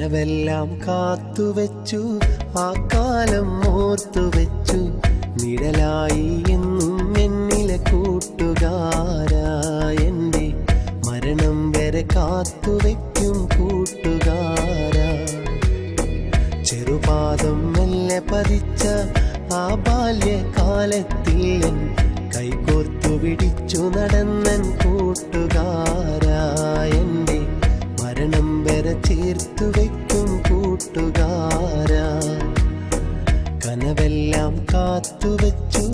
കനവെല്ലാം കാത്തുവെച്ചു, ആ കാലം ഓർത്തുവെച്ചു. നിഴലായി എന്നും എന്നിലെ കൂട്ടുകാരാ, എൻ്റെ മരണം വരെ കാത്തുവെക്കും കൂട്ടുകാരാ. ചെറുപാദം മെല്ലെ പതിച്ച ആ ബാല്യകാലത്തിൽ എൻ കൈകോർത്തു പിടിച്ചു നടന്നൻ കൂട്ടുകാരാ, എൻ്റെ മരണം വരെ ചേർത്തു വയ്ക്കും കൂട്ടുകാരാ. കനവെല്ലാം കാത്തുവെച്ചു,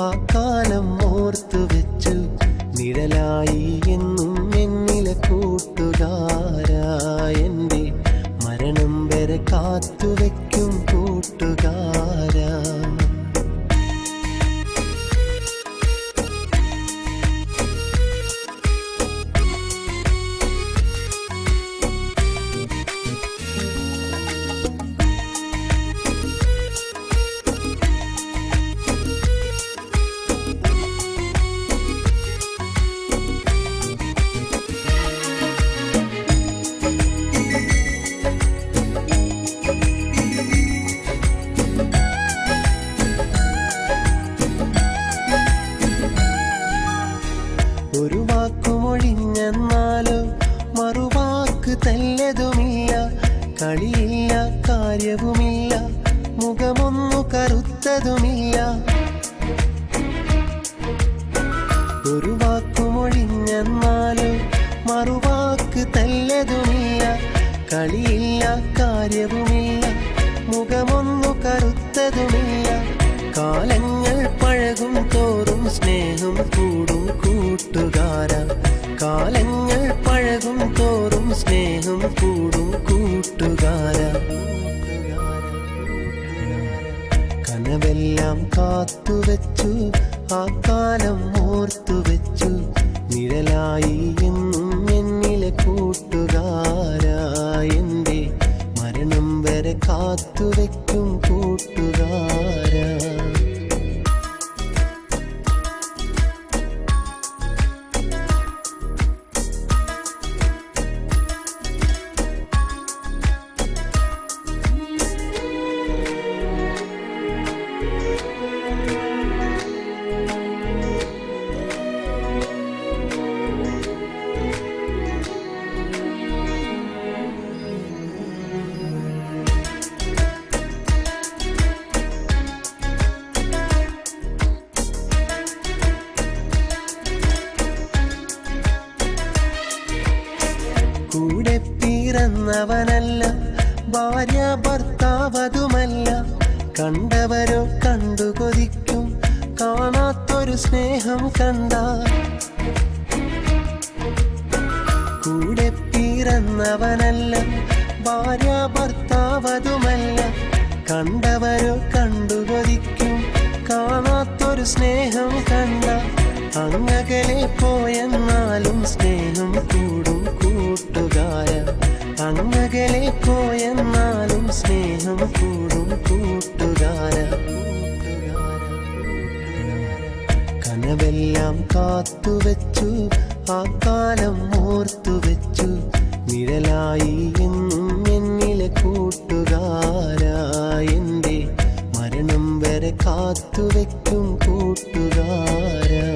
ആ കാലം ഓർത്തുവെച്ചു. നിഴലായി എന്നും എന്നിലെ കൂട്ടുകാരാ, എൻ്റെ മരണം വരെ കാത്തുവെക്കും കൂട്ടുകാരാ. ഒരു വാക്കുമൊഴിഞ്ഞെന്നാലോ മറുവാക്ക് തല്ലതുമില്ല, കളിയില്ല കാര്യവുമില്ല, മുഖമൊന്നു കറുത്തതുമില്ല. ഒരു വാക്കുമൊഴിഞ്ഞെന്നാലോ മറുവാക്ക് തല്ലതുമില്ല, കളിയില്ല കാര്യവുമില്ല, മുഖമൊന്നു കറുത്തതുമില്ല. കാലങ്ങൾ പഴകും തോറും സ്നേഹം കൂടും കൂട്ടുകാരാ, കാലങ്ങൾ പഴകും തോറും സ്നേഹം കൂടും കൂട്ടുകാരാ. കനവെല്ലാം കാത്തുവെച്ചു, ആ കാലം ഓർത്തുവെച്ചു. നിഴലായി എന്നും എന്നിലെ കൂട്ടുകാരാ, എൻ്റെ മരണം വരെ കാത്തുവെക്കും കൂട്ടുകാരാ. കൂടെ പിറന്നവനല്ല, ഭാര്യ ഭർത്താവതുമല്ല, കണ്ടവരോ കണ്ടു കൊതിക്കും കാണാത്തൊരു സ്നേഹം കണ്ട. കൂടെ പിറന്നവനല്ല, ഭാര്യ ഭർത്താവതുമല്ല, കണ്ടവരോ കണ്ടു കൊതിക്കും കാണാത്തൊരു സ്നേഹം കണ്ട. അങ്ങകലെ പോയെന്നാലും സ്നേഹം കൂടും കൂട്ടുകാരാ, അങ്ങകലെ പോയെന്നാലും സ്നേഹം കൂടും കൂട്ടുകാരാ. കനവെല്ലാം കാത്തുവെച്ചു, ആ കാലം ഓർത്തുവെച്ചു. നിഴലായി എന്നും എന്നിലെ കൂട്ടുകാരാ, എൻ്റെ മരണം വരെ കാത്തുവെക്കും കൂട്ടുകാരാ.